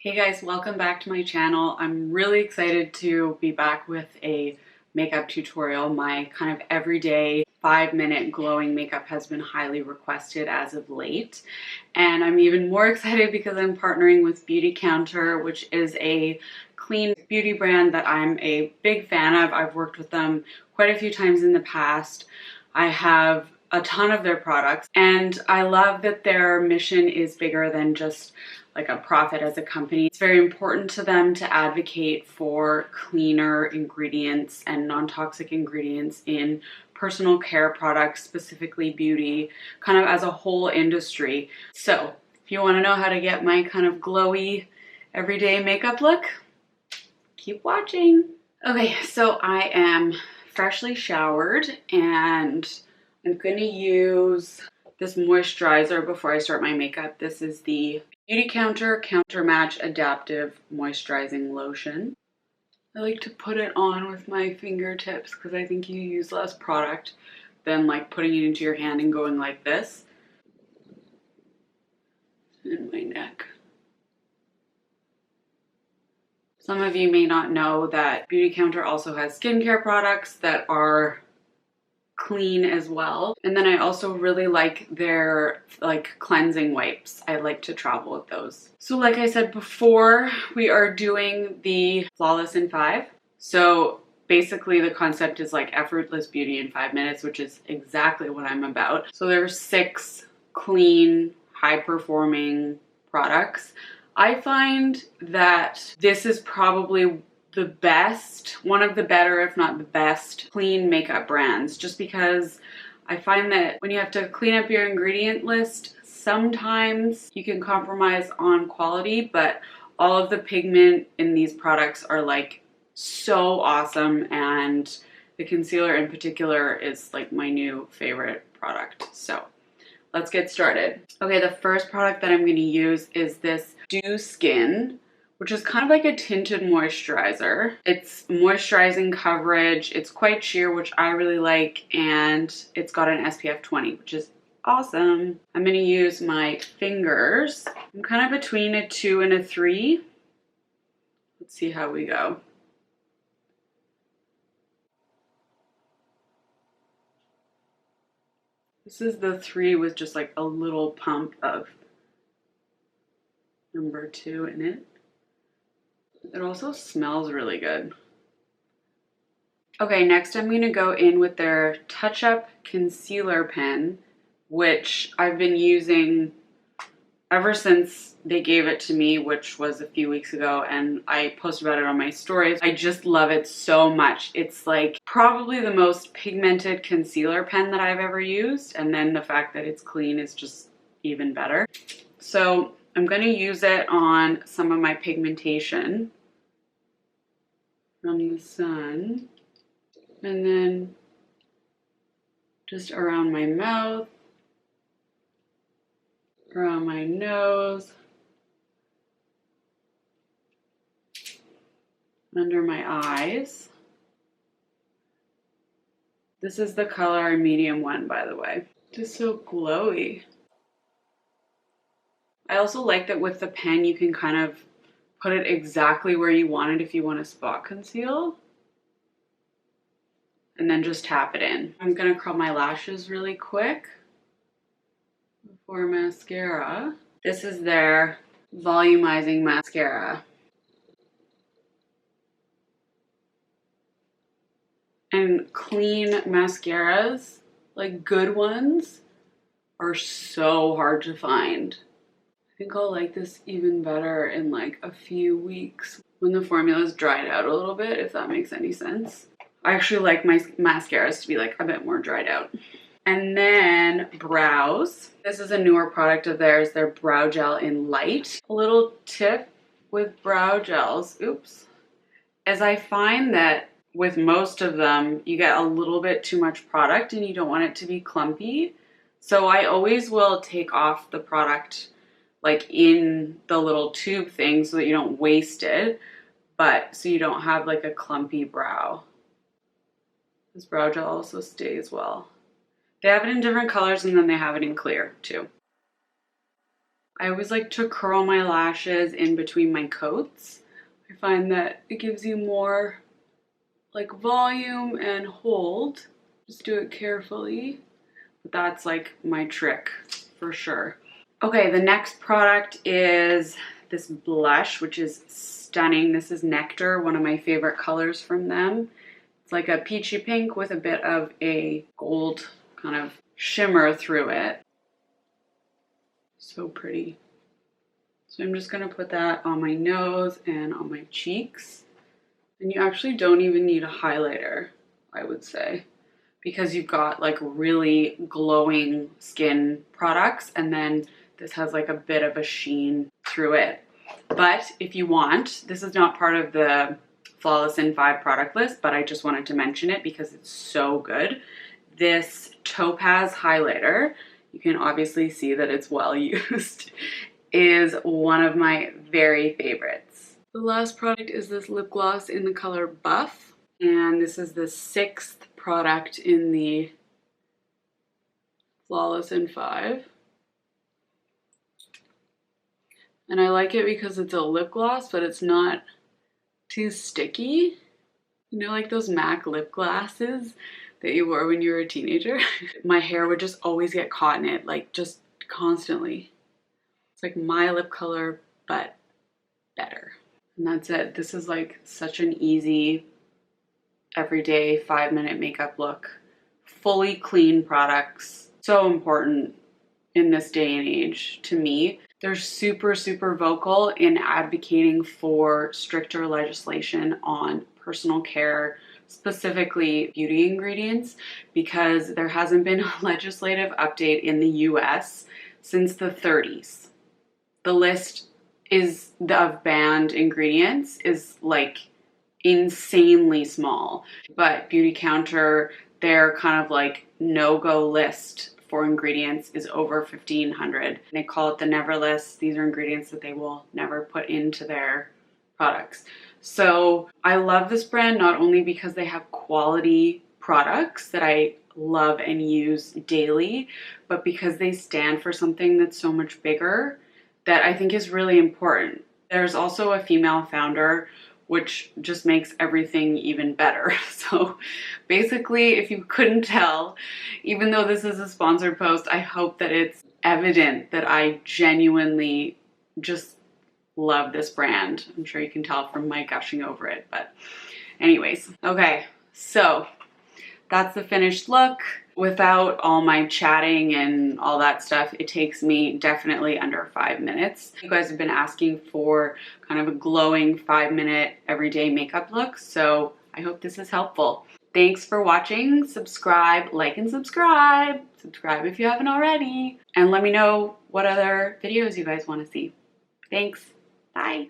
Hey guys, welcome back to my channel. I'm really excited to be back with a makeup tutorial. My kind of everyday 5-minute glowing makeup has been highly requested as of late. And I'm even more excited because I'm partnering with Beautycounter, which is a clean beauty brand that I'm a big fan of. I've worked with them quite a few times in the past. I have a ton of their products and I love that their mission is bigger than just like a profit as a company. It's very important to them to advocate for cleaner ingredients and non-toxic ingredients in personal care products, specifically beauty, kind of as a whole industry. So if you want to know how to get my kind of glowy everyday makeup look, keep watching. Okay, so I am freshly showered and I'm going to use this moisturizer before I start my makeup. This is the Beautycounter Counter Match Adaptive Moisturizing Lotion. I like to put it on with my fingertips because I think you use less product than like putting it into your hand and going like this. In my neck. Some of you may not know that Beautycounter also has skincare products that are clean as well. And then I also really like their cleansing wipes. I like to travel with those. So like I said before, we are doing the Flawless in 5. So basically the concept is like effortless beauty in 5 minutes, which is exactly what I'm about. So there's 6 clean, high-performing products. I find that this is probably the best, one of the better, if not the best, clean makeup brands, just because I find that when you have to clean up your ingredient list, sometimes you can compromise on quality, but all of the pigment in these products are like so awesome, and the concealer in particular is like my new favorite product. So let's get started. Okay, the first product that I'm going to use is this Dew Skin, which is kind of like a tinted moisturizer. It's moisturizing coverage. It's quite sheer, which I really like, and it's got an SPF 20, which is awesome. I'm gonna use my fingers. I'm kind of between a 2 and a 3. Let's see how we go. This is the 3 with just like a little pump of number 2 in it. It also smells really good. Okay, next I'm going to go in with their Touch Up Concealer Pen, which I've been using ever since they gave it to me, which was a few weeks ago, and I posted about it on my stories. I just love it so much. It's like probably the most pigmented concealer pen that I've ever used, and then the fact that it's clean is just even better. So I'm going to use it on some of my pigmentation from the sun, and then just around my mouth, around my nose, under my eyes. This is the color medium 1, by the way. Just so glowy. I also like that with the pen you can kind of put it exactly where you want it if you want to spot conceal. And then just tap it in. I'm gonna curl my lashes really quick before mascara. This is their volumizing mascara. And clean mascaras, like good ones, are so hard to find. I think I'll like this even better in like a few weeks when the formula's dried out a little bit, if that makes any sense. I actually like my mascaras to be like a bit more dried out. And then brows. This is a newer product of theirs, their brow gel in light. A little tip with brow gels, oops, as I find that with most of them, you get a little bit too much product and you don't want it to be clumpy. So I always will take off the product like in the little tube thing so that you don't waste it, but so you don't have like a clumpy brow. This brow gel also stays well. They have it in different colors and then they have it in clear too. I always like to curl my lashes in between my coats. I find that it gives you more like volume and hold. Just do it carefully. But that's like my trick for sure. Okay, the next product is this blush, which is stunning. This is Nectar, one of my favorite colors from them. It's like a peachy pink with a bit of a gold kind of shimmer through it. So pretty. So I'm just gonna put that on my nose and on my cheeks. And you actually don't even need a highlighter, I would say, because you've got like really glowing skin products, and then this has like a bit of a sheen through it. But if you want, this is not part of the Flawless in 5 product list, but I just wanted to mention it because it's so good. This Topaz highlighter, you can obviously see that it's well used, is one of my very favorites. The last product is this lip gloss in the color Buff, and this is the 6th product in the Flawless in 5. And I like it because it's a lip gloss, but it's not too sticky. You know, like those MAC lip glosses that you wore when you were a teenager? My hair would just always get caught in it, like just constantly. It's like my lip color, but better. And that's it. This is like such an easy, everyday 5-minute makeup look. Fully clean products. So important in this day and age to me. They're super, super vocal in advocating for stricter legislation on personal care, specifically beauty ingredients, because there hasn't been a legislative update in the US since the 30s. The list of banned ingredients is like insanely small, but Beautycounter, their kind of like no-go list for ingredients is over 1,500. They call it the never list. These are ingredients that they will never put into their products. So I love this brand not only because they have quality products that I love and use daily, but because they stand for something that's so much bigger that I think is really important. There's also a female founder, which just makes everything even better. So basically, if you couldn't tell, even though this is a sponsored post, I hope that it's evident that I genuinely just love this brand. I'm sure you can tell from my gushing over it, but anyways. Okay, so that's the finished look. Without all my chatting and all that stuff, it takes me definitely under 5 minutes. You guys have been asking for kind of a glowing 5-minute everyday makeup look, so I hope this is helpful. Thanks for watching. Subscribe, like, and subscribe. Subscribe if you haven't already. And let me know what other videos you guys want to see. Thanks. Bye.